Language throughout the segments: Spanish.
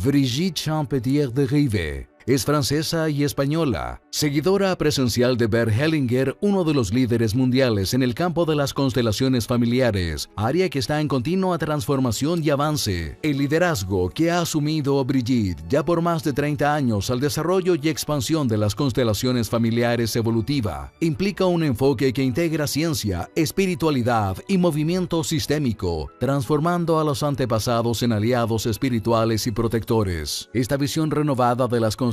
Brigitte Champetier de Rive es francesa y española, seguidora presencial de Bert Hellinger, uno de los líderes mundiales en el campo de las constelaciones familiares, área que está en continua transformación y avance. El liderazgo que ha asumido Brigitte ya por más de 30 años al desarrollo y expansión de las constelaciones familiares evolutiva implica un enfoque que integra ciencia, espiritualidad y movimiento sistémico, transformando a los antepasados en aliados espirituales y protectores. Esta visión renovada de las constelaciones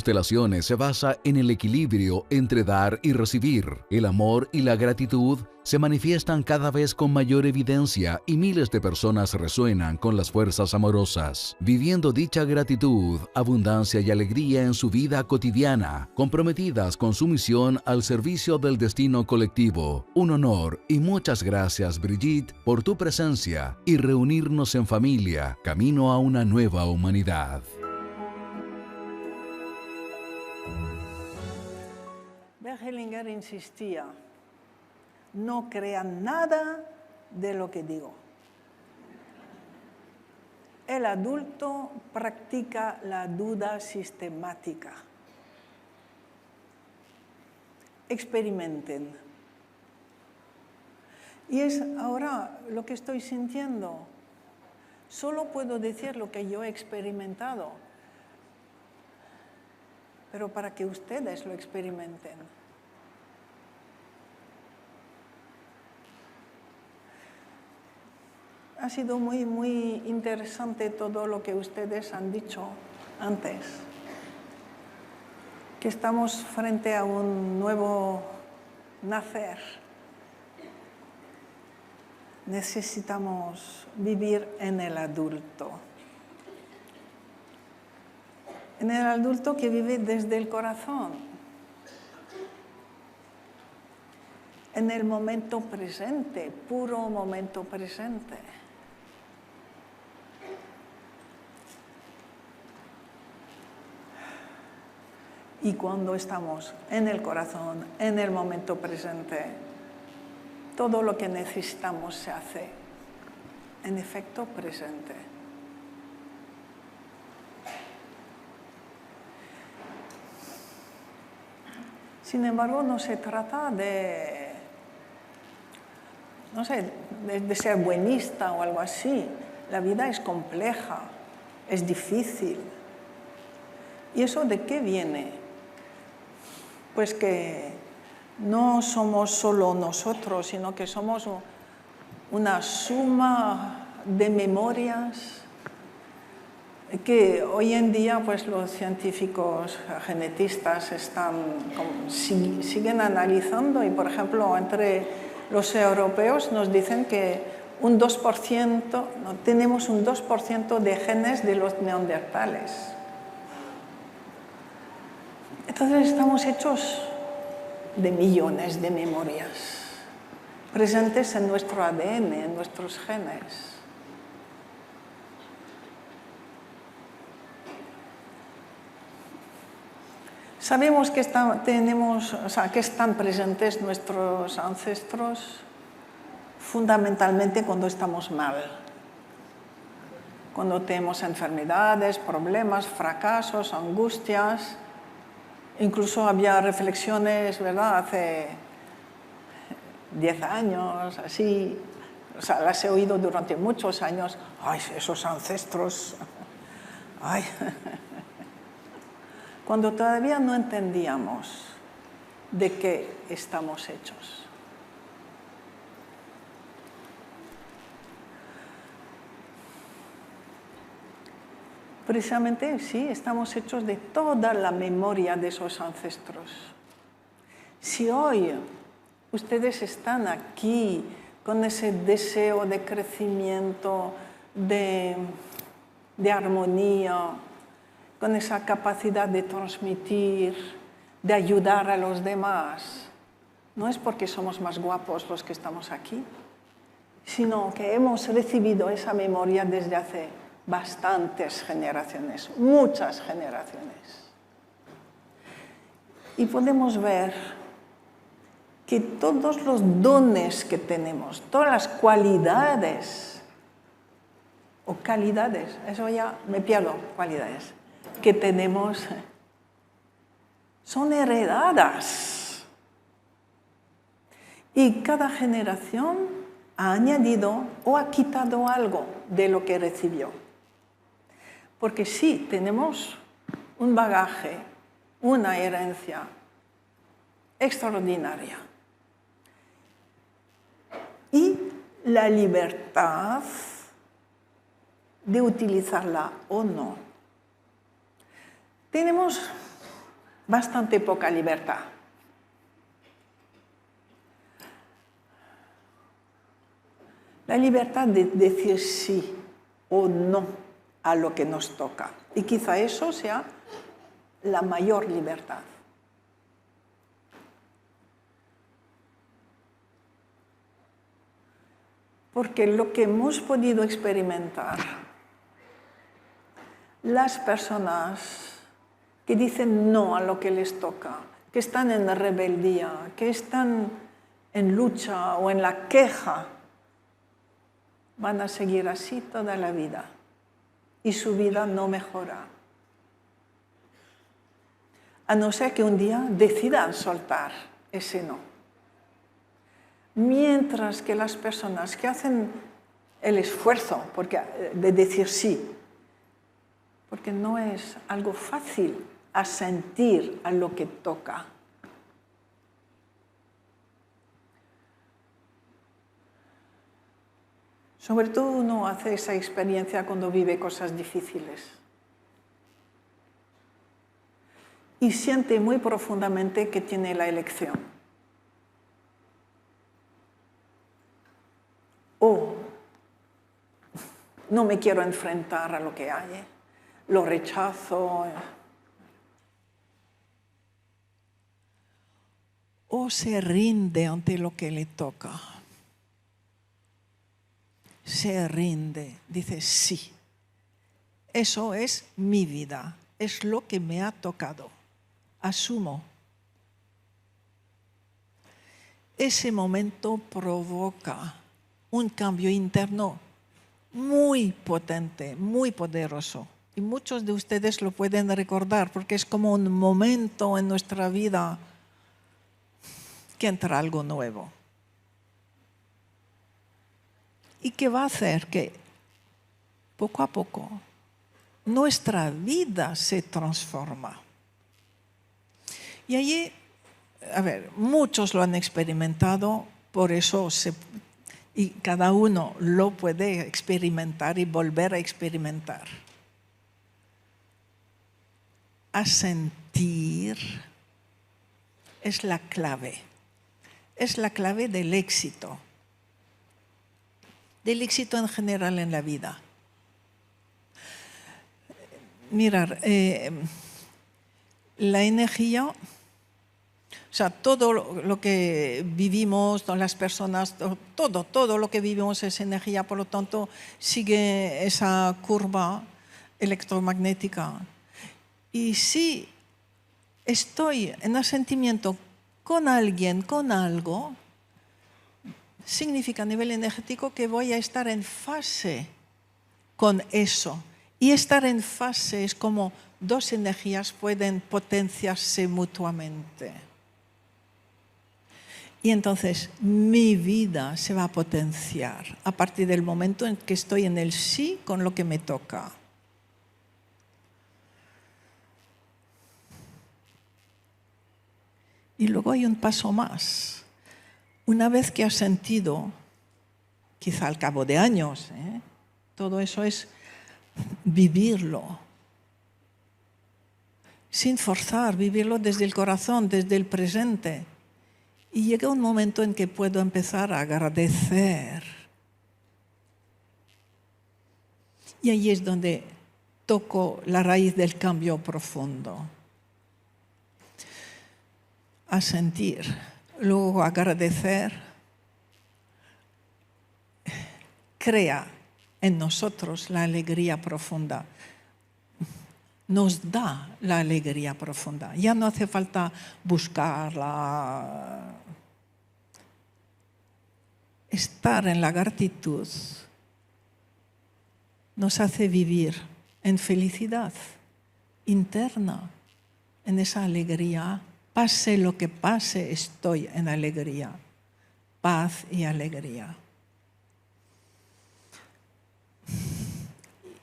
se basa en el equilibrio entre dar y recibir. El amor y la gratitud se manifiestan cada vez con mayor evidencia y miles de personas resuenan con las fuerzas amorosas, viviendo dicha gratitud, abundancia y alegría en su vida cotidiana, comprometidas con su misión al servicio del destino colectivo. Un honor y muchas gracias, Brigitte, por tu presencia y reunirnos en familia, camino a una nueva humanidad. Bert Hellinger insistía: no crean nada de lo que digo. El adulto practica la duda sistemática. Experimenten. Y es ahora lo que estoy sintiendo. Solo puedo decir lo que yo he experimentado, pero para que ustedes lo experimenten. Ha sido muy interesante todo lo que ustedes han dicho antes, que estamos frente a un nuevo nacer. Necesitamos vivir en el adulto que vive desde el corazón, en el momento presente, puro momento presente. Y cuando estamos en el corazón, en el momento presente, todo lo que necesitamos se hace en efecto presente. Sin embargo, no se trata de, no sé, de ser buenista o algo así. La vida es compleja, es difícil. ¿Y eso de qué viene? Pues que no somos solo nosotros, sino que somos una suma de memorias que hoy en día pues, los científicos genetistas siguen analizando y, por ejemplo, entre los europeos nos dicen que tenemos un 2% de genes de los neandertales. Entonces estamos hechos de millones de memorias presentes en nuestro ADN, en nuestros genes. Sabemos que están presentes nuestros ancestros fundamentalmente cuando estamos mal, cuando tenemos enfermedades, problemas, fracasos, angustias. Incluso había reflexiones, ¿verdad?, hace 10 años, así, las he oído durante muchos años. ¡Ay, esos ancestros! ¡Ay! Cuando todavía no entendíamos de qué estamos hechos. Precisamente, sí, estamos hechos de toda la memoria de esos ancestros. Si hoy ustedes están aquí con ese deseo de crecimiento, de armonía, con esa capacidad de transmitir, de ayudar a los demás, no es porque somos más guapos los que estamos aquí, sino que hemos recibido esa memoria desde hace bastantes generaciones, muchas generaciones. Y podemos ver que todos los dones que tenemos, todas las cualidades o calidades, eso ya me pierdo, cualidades, que tenemos, son heredadas. Y cada generación ha añadido o ha quitado algo de lo que recibió. Porque sí, tenemos un bagaje, una herencia extraordinaria. Y la libertad de utilizarla o no. Tenemos bastante poca libertad. La libertad de decir sí o no a lo que nos toca. Y quizá eso sea la mayor libertad. Porque lo que hemos podido experimentar, las personas que dicen no a lo que les toca, que están en rebeldía, que están en lucha o en la queja, van a seguir así toda la vida y su vida no mejora. A no ser que un día decidan soltar ese no. Mientras que las personas que hacen el esfuerzo de decir sí, porque no es algo fácil asentir a lo que toca. Sobre todo uno hace esa experiencia cuando vive cosas difíciles. Y siente muy profundamente que tiene la elección. O no me quiero enfrentar a lo que hay, lo rechazo. O se rinde ante lo que le toca. Se rinde, dice sí. Eso es mi vida, es lo que me ha tocado. Asumo. Ese momento provoca un cambio interno muy potente, muy poderoso. Y muchos de ustedes lo pueden recordar porque es como un momento en nuestra vida que entra algo nuevo. Y que va a hacer que poco a poco nuestra vida se transforma. Y allí, muchos lo han experimentado, por eso y cada uno lo puede experimentar y volver a experimentar. Asentir es la clave. Es la clave del éxito. Del éxito en general en la vida. Mirar, la energía, o sea, todo lo que vivimos, todas las personas, todo lo que vivimos es energía, por lo tanto, sigue esa curva electromagnética. Y si estoy en asentimiento con alguien, con algo, significa a nivel energético que voy a estar en fase con eso. Y estar en fase es como dos energías pueden potenciarse mutuamente. Y entonces mi vida se va a potenciar a partir del momento en que estoy en el sí con lo que me toca. Y luego hay un paso más. Una vez que has sentido, quizá al cabo de años, todo eso es vivirlo. Sin forzar, vivirlo desde el corazón, desde el presente. Y llega un momento en que puedo empezar a agradecer. Y ahí es donde toco la raíz del cambio profundo. A sentir, luego agradecer, crea en nosotros la alegría profunda. Nos da la alegría profunda. Ya no hace falta buscarla. Estar en la gratitud nos hace vivir en felicidad interna, en esa alegría. Pase lo que pase, estoy en alegría, paz y alegría.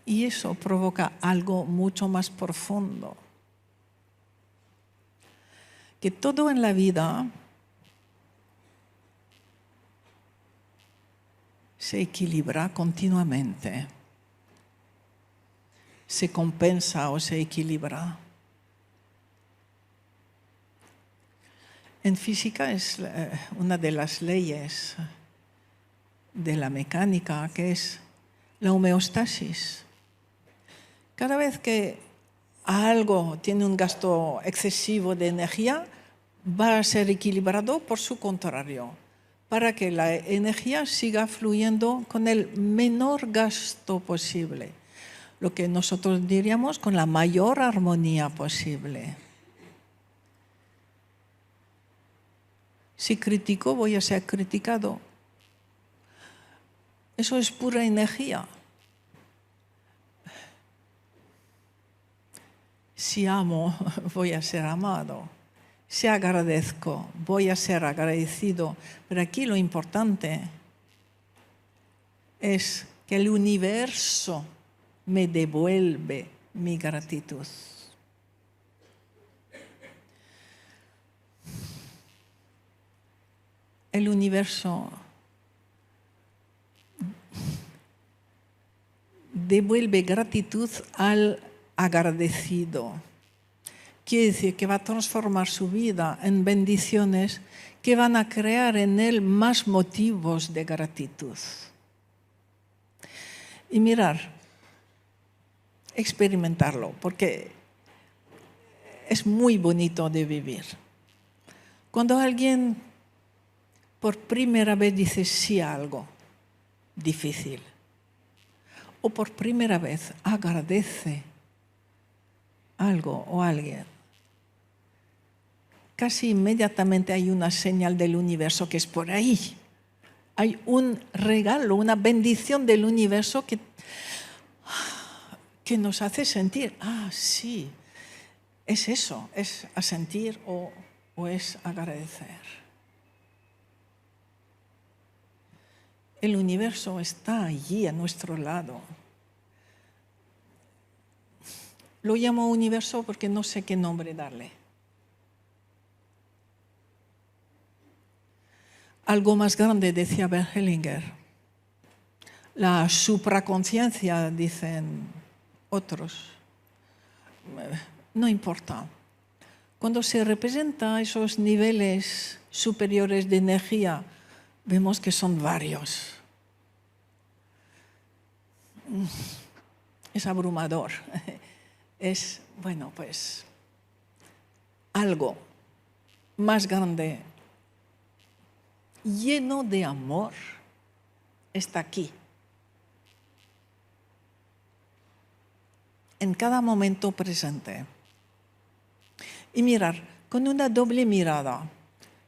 Y eso provoca algo mucho más profundo. Que todo en la vida se equilibra continuamente, se compensa o se equilibra. En física es una de las leyes de la mecánica, que es la homeostasis. Cada vez que algo tiene un gasto excesivo de energía, va a ser equilibrado por su contrario, para que la energía siga fluyendo con el menor gasto posible, lo que nosotros diríamos con la mayor armonía posible. Si critico, voy a ser criticado. Eso es pura energía. Si amo, voy a ser amado. Si agradezco, voy a ser agradecido. Pero aquí lo importante es que el universo me devuelve mi gratitud. El universo devuelve gratitud al agradecido. Quiere decir que va a transformar su vida en bendiciones que van a crear en él más motivos de gratitud. Y mirar, experimentarlo, porque es muy bonito de vivir. Cuando alguien por primera vez dice sí a algo difícil, o por primera vez agradece algo o a alguien, casi inmediatamente hay una señal del universo que es por ahí. Hay un regalo, una bendición del universo que nos hace sentir, sí, es eso, es asentir o es agradecer. El universo está allí a nuestro lado. Lo llamo universo porque no sé qué nombre darle. Algo más grande, decía Bert Hellinger. La supraconciencia, dicen otros. No importa. Cuando se representa esos niveles superiores de energía, vemos que son varios. Es abrumador. Es, bueno, pues, algo más grande, lleno de amor, está aquí. En cada momento presente. Y mirar, con una doble mirada.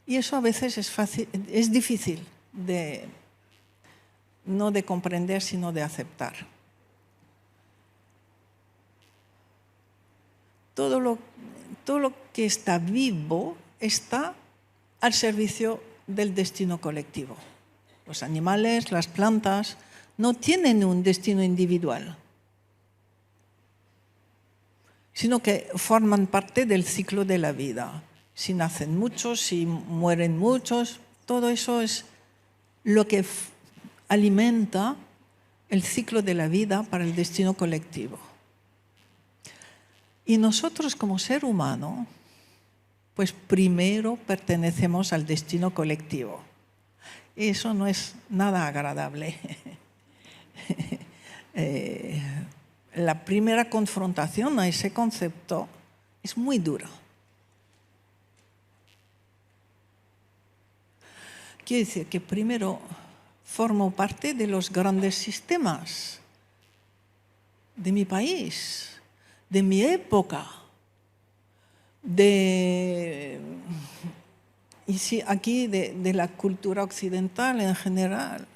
Y eso a veces es difícil no de comprender, sino de aceptar. Todo lo que está vivo está al servicio del destino colectivo. Los animales, las plantas, no tienen un destino individual, sino que forman parte del ciclo de la vida. Si nacen muchos, si mueren muchos, todo eso es lo que alimenta el ciclo de la vida para el destino colectivo. Y nosotros como ser humano, pues primero pertenecemos al destino colectivo. Y eso no es nada agradable. La primera confrontación a ese concepto es muy dura. Quiere decir que primero formo parte de los grandes sistemas de mi país, de mi época, aquí de la cultura occidental en general.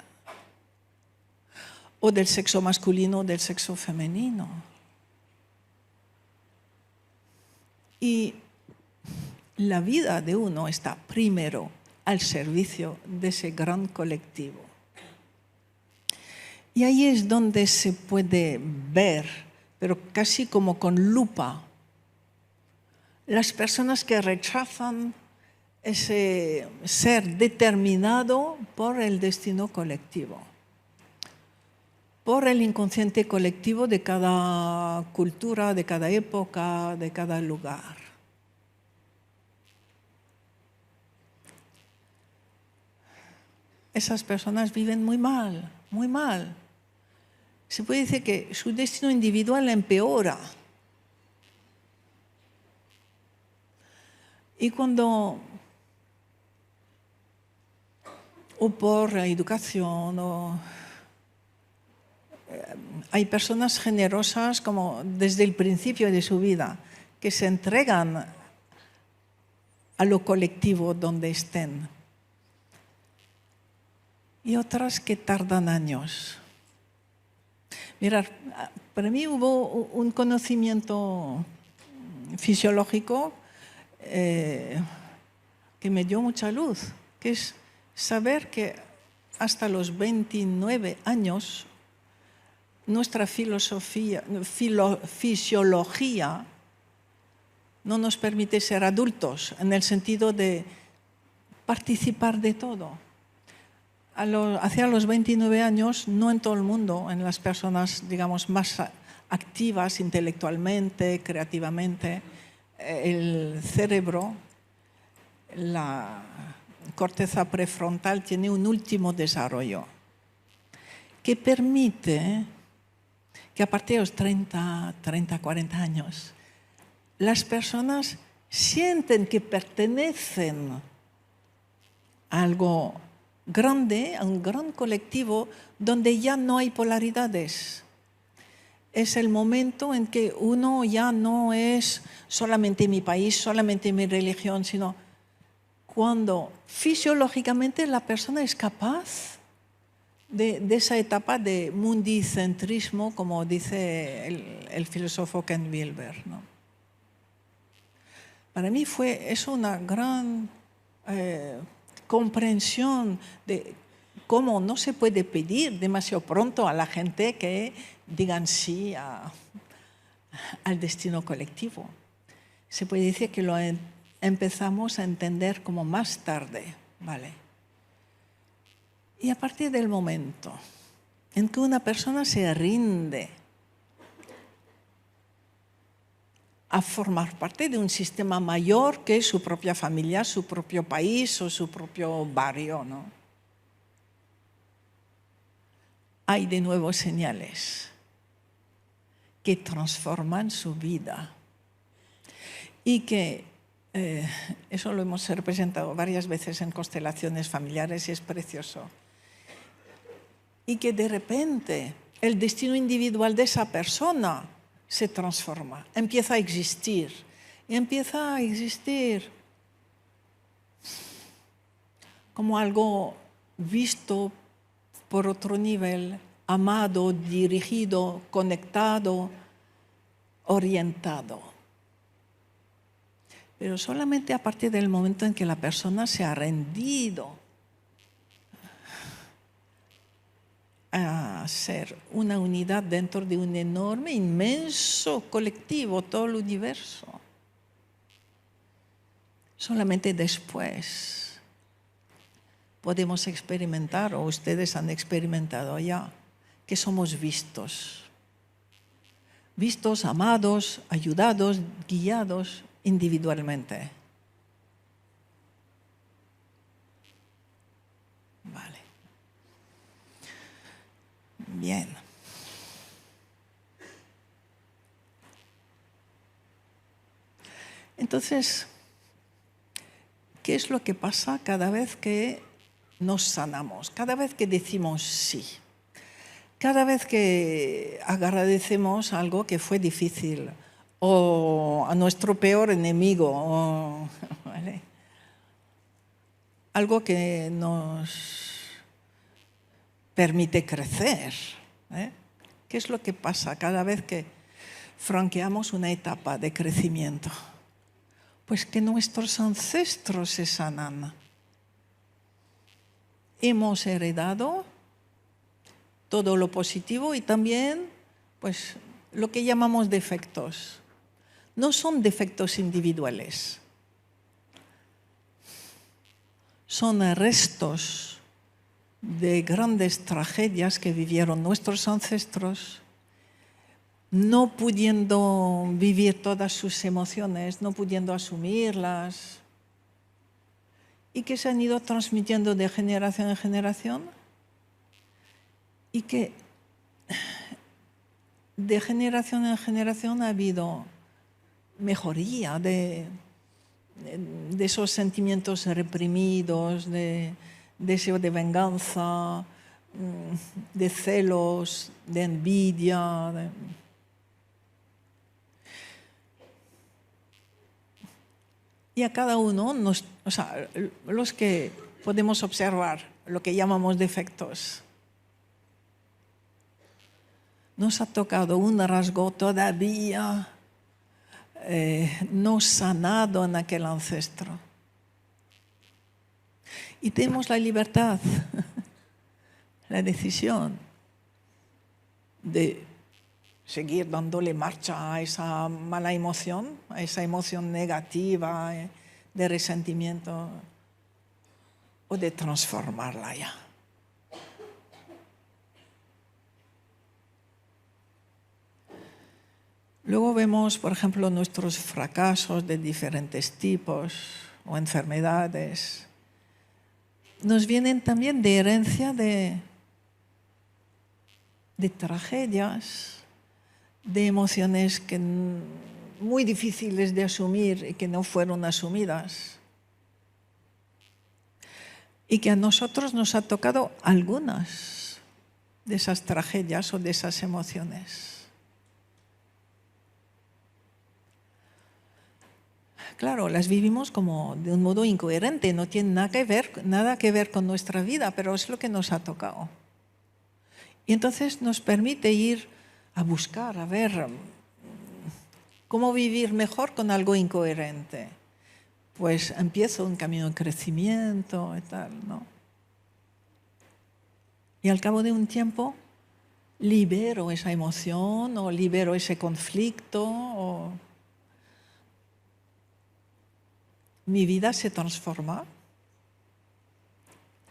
o del sexo masculino o del sexo femenino. Y la vida de uno está primero al servicio de ese gran colectivo. Y ahí es donde se puede ver, pero casi como con lupa, las personas que rechazan ese ser determinado por el destino colectivo, por el inconsciente colectivo de cada cultura, de cada época, de cada lugar. Esas personas viven muy mal, muy mal. Se puede decir que su destino individual empeora. Y cuando, o por educación, hay personas generosas como desde el principio de su vida, que se entregan a lo colectivo donde estén. Y otras que tardan años. Mirad, para mí hubo un conocimiento fisiológico que me dio mucha luz, que es saber que hasta los 29 años nuestra fisiología no nos permite ser adultos, en el sentido de participar de todo. Hacia los 29 años, no en todo el mundo, en las personas, digamos, más activas intelectualmente, creativamente, el cerebro, la corteza prefrontal tiene un último desarrollo que permite que a partir de los 30, 40 años, las personas sienten que pertenecen a algo grande, a un gran colectivo donde ya no hay polaridades. Es el momento en que uno ya no es solamente mi país, solamente mi religión, sino cuando fisiológicamente la persona es capaz de esa etapa de mundicentrismo, como dice el filósofo Ken Wilber, ¿no? Para mí fue eso una gran comprensión de cómo no se puede pedir demasiado pronto a la gente que digan sí al destino colectivo. Se puede decir que lo empezamos a entender como más tarde, ¿vale? Y a partir del momento en que una persona se rinde a formar parte de un sistema mayor que su propia familia, su propio país o su propio barrio, ¿no? Hay de nuevo señales que transforman su vida y que eso lo hemos representado varias veces en constelaciones familiares y es precioso. Y que de repente el destino individual de esa persona se transforma, empieza a existir. Y empieza a existir como algo visto por otro nivel, amado, dirigido, conectado, orientado. Pero solamente a partir del momento en que la persona se ha rendido a ser una unidad dentro de un enorme, inmenso colectivo, todo el universo. Solamente después podemos experimentar, o ustedes han experimentado ya, que somos vistos. Vistos, amados, ayudados, guiados individualmente. Vale. Bien. Entonces, ¿qué es lo que pasa cada vez que nos sanamos? Cada vez que decimos sí. Cada vez que agradecemos algo que fue difícil o a nuestro peor enemigo, ¿vale? Algo que nos permite crecer, ¿Qué es lo que pasa cada vez que franqueamos una etapa de crecimiento? Pues que nuestros ancestros se sanan. Hemos heredado todo lo positivo y también pues, lo que llamamos defectos. No son defectos individuales. Son restos de grandes tragedias que vivieron nuestros ancestros, no pudiendo vivir todas sus emociones, no pudiendo asumirlas, y que se han ido transmitiendo de generación en generación, y que de generación en generación ha habido mejoría de esos sentimientos reprimidos, de deseo de venganza, de celos, de envidia. Y a cada uno, los que podemos observar, lo que llamamos defectos, nos ha tocado un rasgo todavía no sanado en aquel ancestro. Y tenemos la libertad, la decisión de seguir dándole marcha a esa mala emoción, a esa emoción negativa de resentimiento, o de transformarla ya. Luego vemos, por ejemplo, nuestros fracasos de diferentes tipos o enfermedades. Nos vienen también de herencia de tragedias, de emociones muy difíciles de asumir y que no fueron asumidas. Y que a nosotros nos ha tocado algunas de esas tragedias o de esas emociones. Claro, las vivimos como de un modo incoherente, no tienen nada que ver con nuestra vida, pero es lo que nos ha tocado. Y entonces nos permite ir a buscar, a ver cómo vivir mejor con algo incoherente. Pues empiezo un camino de crecimiento y tal, ¿no? Y al cabo de un tiempo libero esa emoción o libero ese conflicto o mi vida se transforma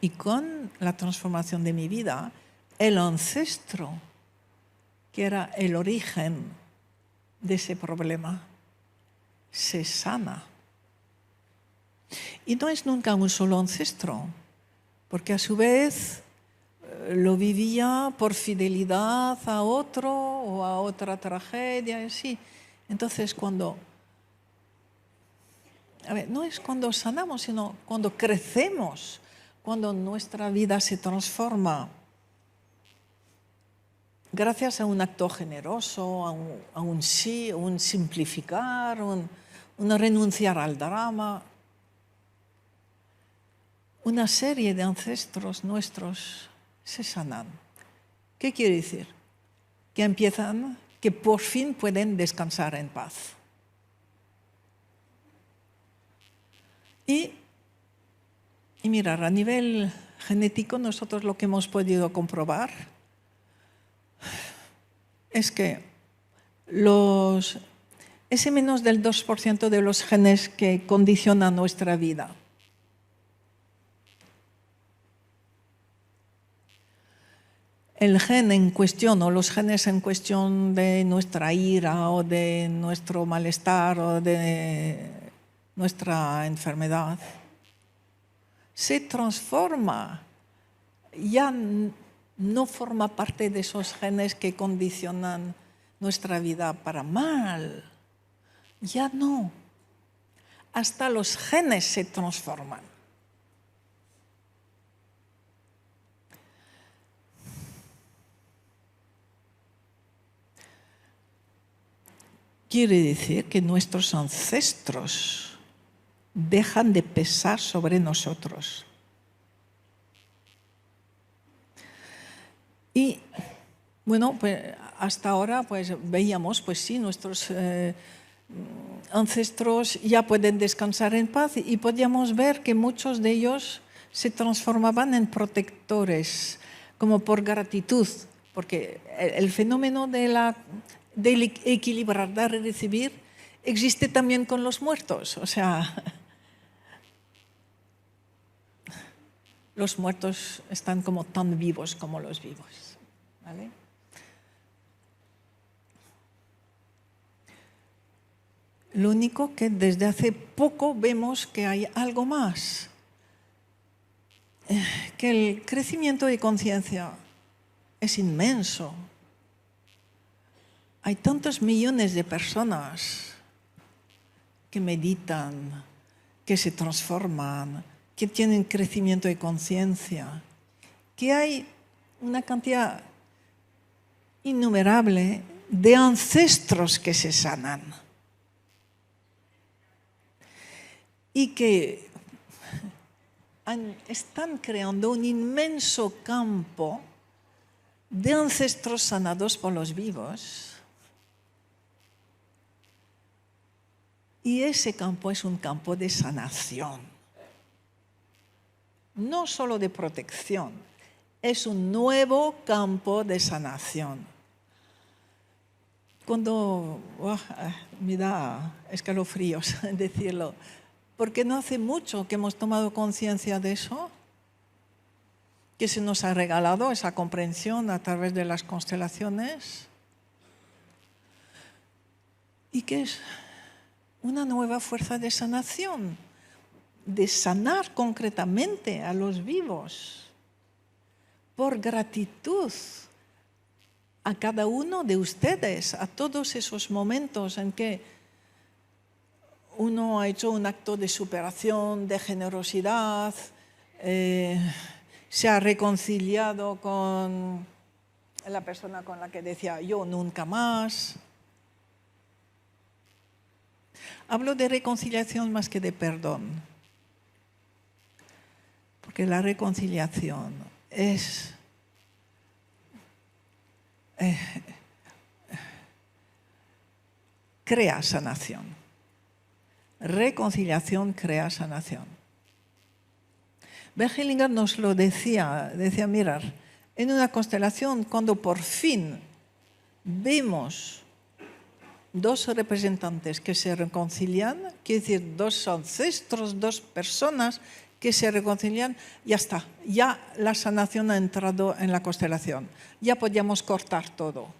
y con la transformación de mi vida, el ancestro, que era el origen de ese problema, se sana. Y no es nunca un solo ancestro, porque a su vez lo vivía por fidelidad a otro o a otra tragedia, y así. Entonces, no es cuando sanamos, sino cuando crecemos, cuando nuestra vida se transforma gracias a un acto generoso, a un sí, un simplificar, un renunciar al drama. Una serie de ancestros nuestros se sanan. ¿Qué quiere decir? Que por fin pueden descansar en paz. Y mirar, a nivel genético, nosotros lo que hemos podido comprobar es que ese menos del 2% de los genes que condicionan nuestra vida, el gen en cuestión o los genes en cuestión de nuestra ira o de nuestro malestar o de nuestra enfermedad, se transforma, ya no forma parte de esos genes que condicionan nuestra vida para mal, ya no. Hasta los genes se transforman. Quiere decir que nuestros ancestros dejan de pesar sobre nosotros. Y Bueno, pues hasta ahora pues veíamos, pues sí, nuestros ancestros ya pueden descansar en paz y podíamos ver que muchos de ellos se transformaban en protectores, como por gratitud, porque el fenómeno del equilibrar, dar y recibir existe también con los muertos, o sea, los muertos están como tan vivos como los vivos, ¿vale? Lo único que desde hace poco vemos que hay algo más, que el crecimiento de conciencia es inmenso. Hay tantos millones de personas que meditan, que se transforman, que tienen crecimiento de conciencia, que hay una cantidad innumerable de ancestros que se sanan y que están creando un inmenso campo de ancestros sanados por los vivos. Y ese campo es un campo de sanación, no solo de protección, es un nuevo campo de sanación. Cuando me da escalofríos decirlo, porque no hace mucho que hemos tomado conciencia de eso, que se nos ha regalado esa comprensión a través de las constelaciones, y que es una nueva fuerza de sanación, de sanar concretamente a los vivos, por gratitud a cada uno de ustedes, a todos esos momentos en que uno ha hecho un acto de superación, de generosidad, se ha reconciliado con la persona con la que decía yo nunca más. Hablo de reconciliación más que de perdón, porque la reconciliación es crea sanación. Reconciliación crea sanación. Bert Hellinger nos lo decía, mirar, en una constelación, cuando por fin vemos dos representantes que se reconcilian, quiere decir dos ancestros, dos personas que se reconcilian, ya está, ya la sanación ha entrado en la constelación, ya podíamos cortar todo.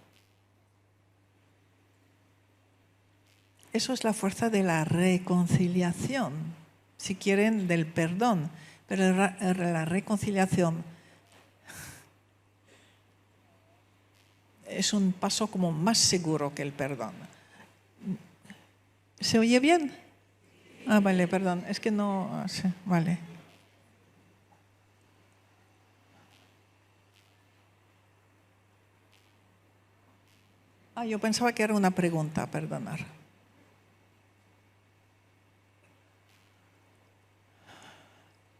Eso es la fuerza de la reconciliación, si quieren, del perdón, pero la reconciliación es un paso como más seguro que el perdón. ¿Se oye bien? Ah, vale, perdón, es que no... Sí, vale. Ah, yo pensaba que era una pregunta, perdonar.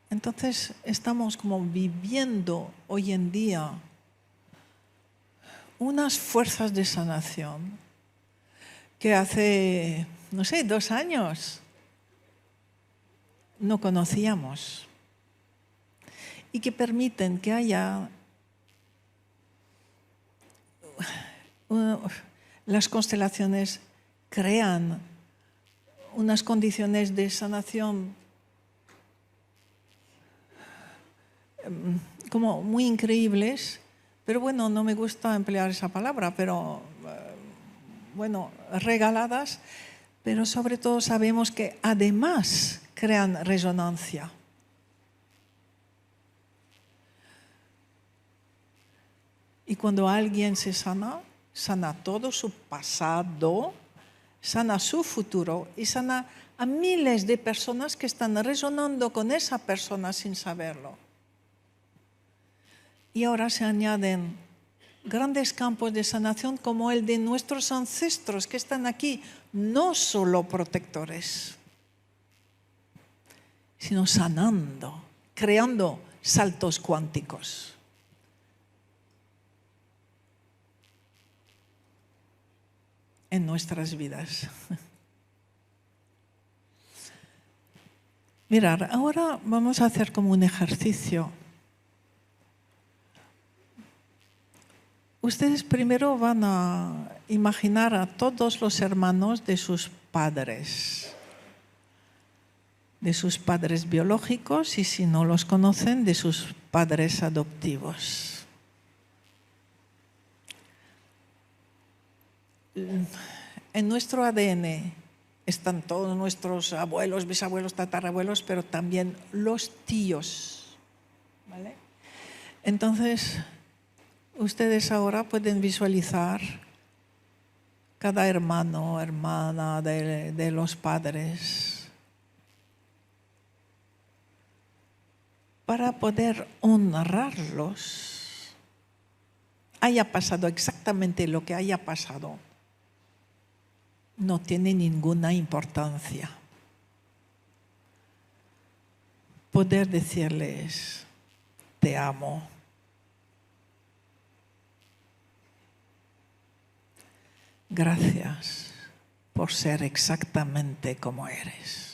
Entonces, estamos como viviendo hoy en día unas fuerzas de sanación que hace, no sé, 2 años no conocíamos y que permiten que haya las constelaciones crean unas condiciones de sanación como muy increíbles, pero bueno, no me gusta emplear esa palabra, pero bueno, regaladas, pero sobre todo sabemos que además crean resonancia. Y cuando alguien se sana, sana todo su pasado, sana su futuro y sana a miles de personas que están resonando con esa persona sin saberlo. Y ahora se añaden grandes campos de sanación como el de nuestros ancestros que están aquí, no solo protectores, sino sanando, creando saltos cuánticos. en nuestras vidas. Mirar, ahora vamos a hacer como un ejercicio. Ustedes primero van a imaginar a todos los hermanos de sus padres biológicos y, si no los conocen, de sus padres adoptivos. En nuestro ADN están todos nuestros abuelos, bisabuelos, tatarabuelos, pero también los tíos, ¿vale? Entonces, ustedes ahora pueden visualizar cada hermano o hermana de los padres para poder honrarlos, haya pasado exactamente lo que haya pasado. No tiene ninguna importancia. Poder decirles, te amo. Gracias por ser exactamente como eres.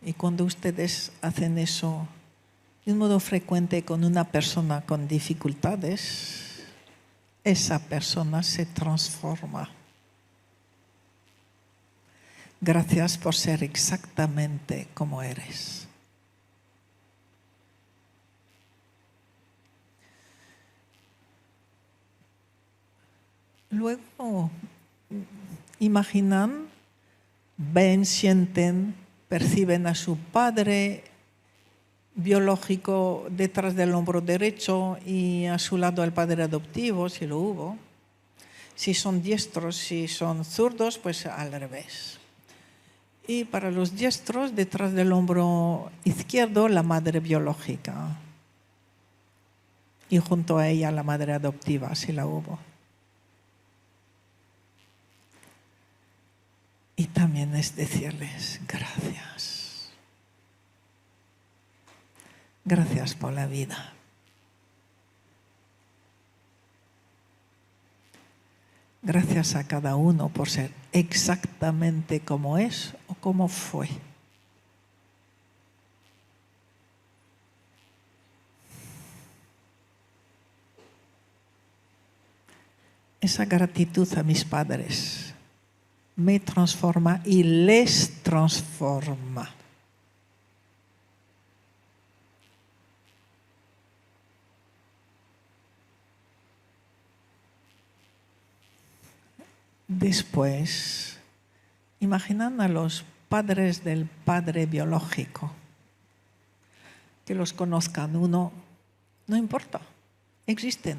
Y cuando ustedes hacen eso de un modo frecuente con una persona con dificultades, esa persona se transforma. Gracias por ser exactamente como eres. Luego imaginan, ven, sienten, perciben a su padre biológico detrás del hombro derecho y a su lado al padre adoptivo, si lo hubo. Si son diestros, si son zurdos, pues al revés. Y para los diestros, detrás del hombro izquierdo, la madre biológica. Y junto a ella la madre adoptiva, si la hubo. Y también es decirles gracias. Gracias por la vida. Gracias a cada uno por ser exactamente como es o como fue. Esa gratitud a mis padres me transforma y les transforma. Después, imaginan a los padres del padre biológico, que los conozcan uno, no importa, existen.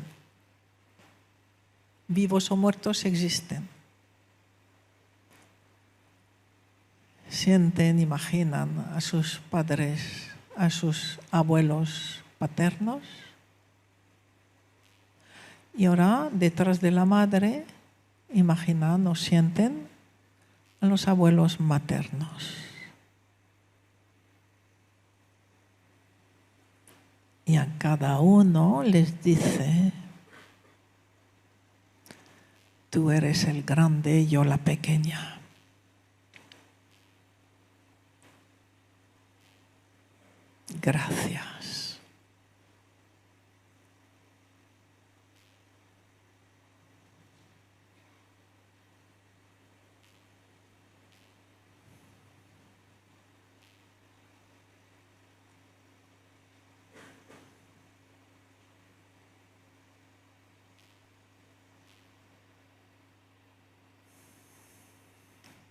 Vivos o muertos existen. Sienten, imaginan a sus padres, a sus abuelos paternos. Y ahora, detrás de la madre, imaginan o sienten a los abuelos maternos. Y a cada uno les dice, tú eres el grande, yo la pequeña. Gracias.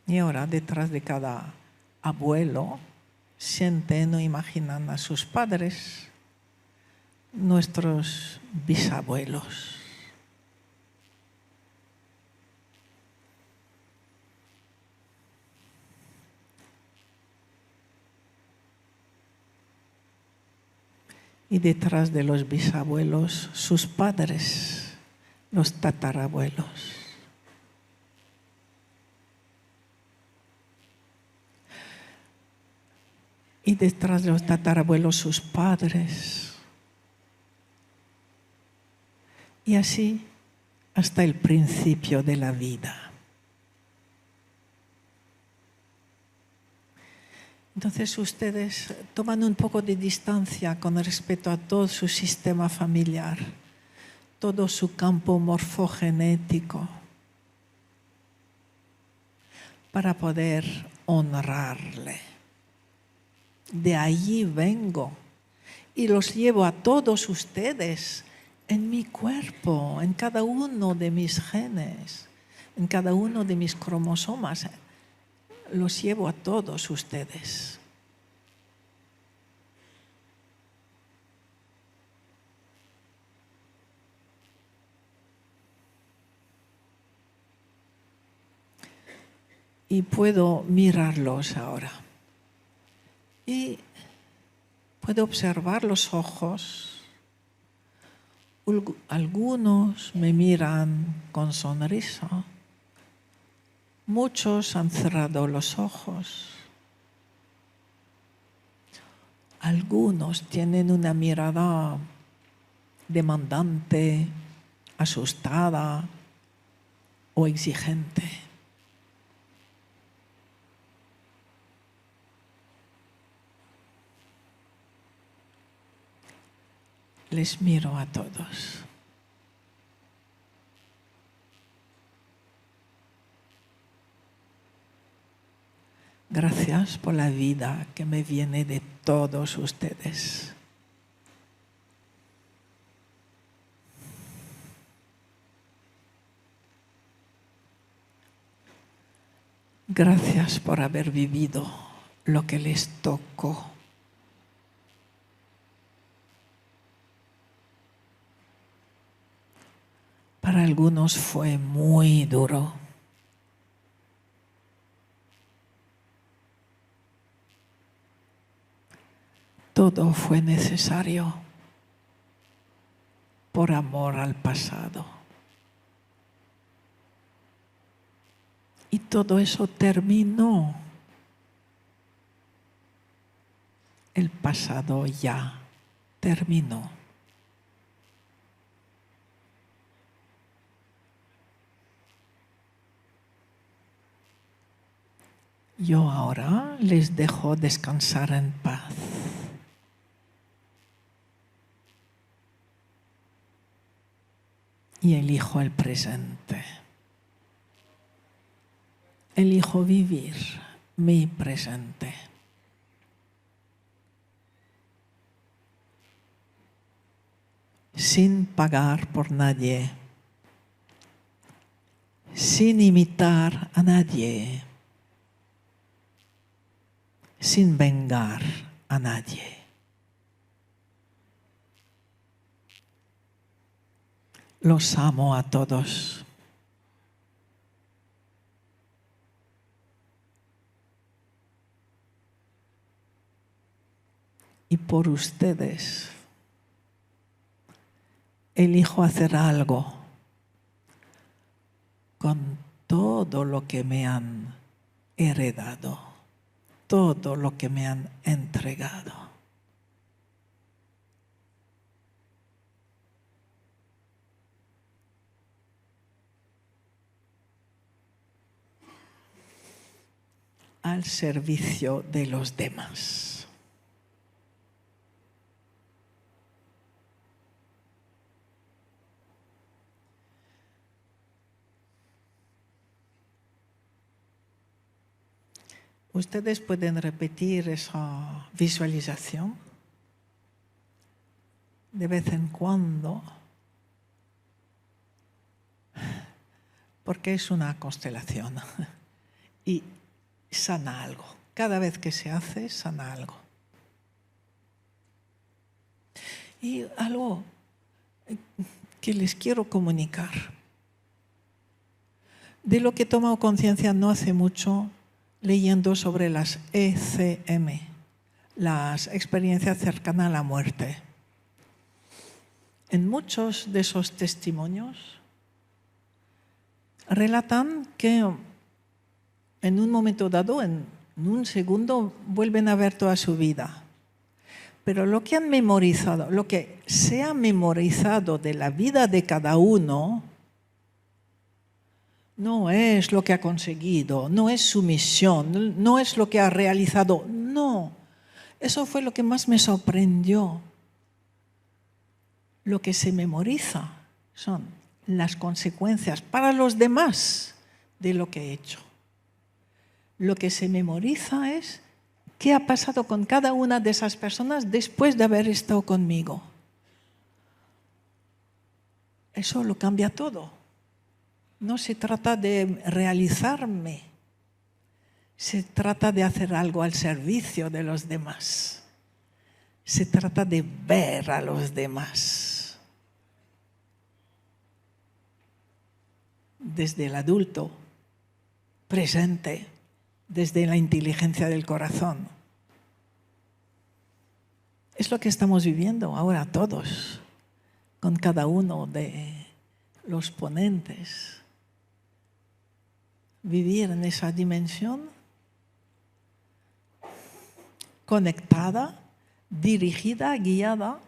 Y ahora, detrás de cada abuelo, sienten o imaginan a sus padres, nuestros bisabuelos. Y detrás de los bisabuelos, sus padres, los tatarabuelos. Y detrás de los tatarabuelos, sus padres. Y así hasta el principio de la vida. Entonces ustedes toman un poco de distancia con respecto a todo su sistema familiar, todo su campo morfogenético, para poder honrarle. De allí vengo y los llevo a todos ustedes en mi cuerpo, en cada uno de mis genes, en cada uno de mis cromosomas. Los llevo a todos ustedes. Y puedo mirarlos ahora. Y puedo observar los ojos. Algunos me miran con sonrisa. Muchos han cerrado los ojos. Algunos tienen una mirada demandante, asustada o exigente. Les miro a todos. Gracias por la vida que me viene de todos ustedes. Gracias por haber vivido lo que les tocó. Para algunos fue muy duro. Todo fue necesario por amor al pasado. Y todo eso terminó. El pasado ya terminó. Yo ahora les dejo descansar en paz. Y elijo el presente. Elijo vivir mi presente. Sin pagar por nadie. Sin imitar a nadie. Sin vengar a nadie. Los amo a todos. Y por ustedes elijo hacer algo con todo lo que me han heredado, todo lo que me han entregado. Al servicio de los demás. Ustedes pueden repetir esa visualización de vez en cuando, porque es una constelación y sana algo. Cada vez que se hace, sana algo. Y algo que les quiero comunicar, de lo que he tomado conciencia no hace mucho, leyendo sobre las ECM, las experiencias cercanas a la muerte. en muchos de esos testimonios relatan que en un momento dado, en un segundo, vuelven a ver toda su vida. Pero lo que han memorizado, lo que se ha memorizado de la vida de cada uno, no es lo que ha conseguido, no es su misión, no es lo que ha realizado, no. Eso fue lo que más me sorprendió. Lo que se memoriza son las consecuencias para los demás de lo que he hecho. Lo que se memoriza es qué ha pasado con cada una de esas personas después de haber estado conmigo. Eso lo cambia todo. No se trata de realizarme, se trata de hacer algo al servicio de los demás. Se trata de ver a los demás. Desde el adulto presente, desde la inteligencia del corazón. Es lo que estamos viviendo ahora todos, con cada uno de los ponentes. Vivir en esa dimensión conectada, dirigida, guiada,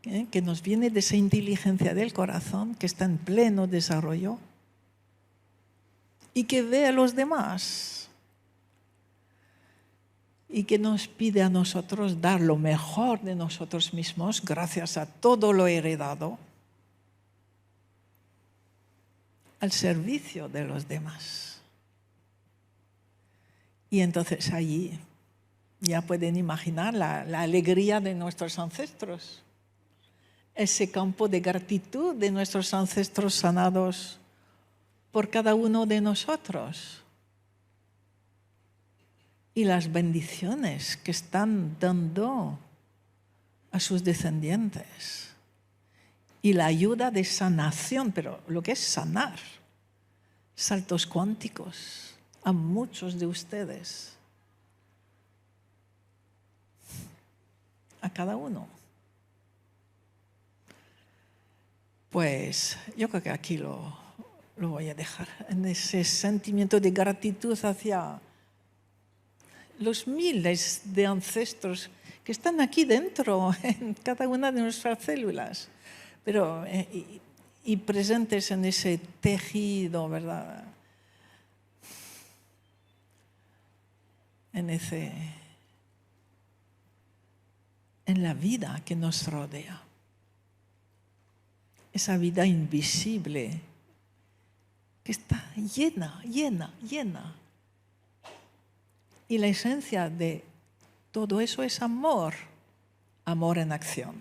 que nos viene de esa inteligencia del corazón, que está en pleno desarrollo y que ve a los demás y que nos pide a nosotros dar lo mejor de nosotros mismos gracias a todo lo heredado al servicio de los demás. Y entonces allí ya pueden imaginar la alegría de nuestros ancestros, ese campo de gratitud de nuestros ancestros sanados por cada uno de nosotros y las bendiciones que están dando a sus descendientes y la ayuda de sanación, pero lo que es sanar, saltos cuánticos a muchos de ustedes, a cada uno. Pues yo creo que aquí lo voy a dejar, en ese sentimiento de gratitud hacia los miles de ancestros que están aquí dentro, en cada una de nuestras células, pero y presentes en ese tejido, ¿verdad? En la vida que nos rodea. Esa vida invisible que está llena, llena, llena. Y la esencia de todo eso es amor. Amor en acción.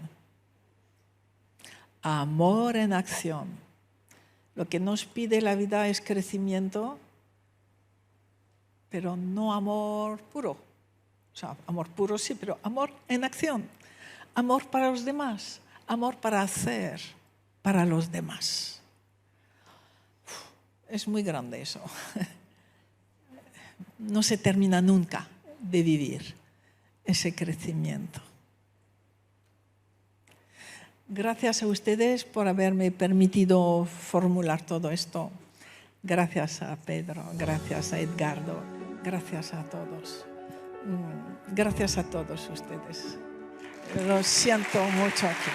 Amor en acción. Lo que nos pide la vida es crecimiento, pero no amor puro. O sea, amor puro sí, pero amor en acción. Amor para los demás. Amor para hacer para los demás. Es muy grande eso. No se termina nunca de vivir ese crecimiento. Gracias a ustedes por haberme permitido formular todo esto. Gracias a Pedro, gracias a Edgardo, gracias a todos. Gracias a todos ustedes. Lo siento mucho aquí.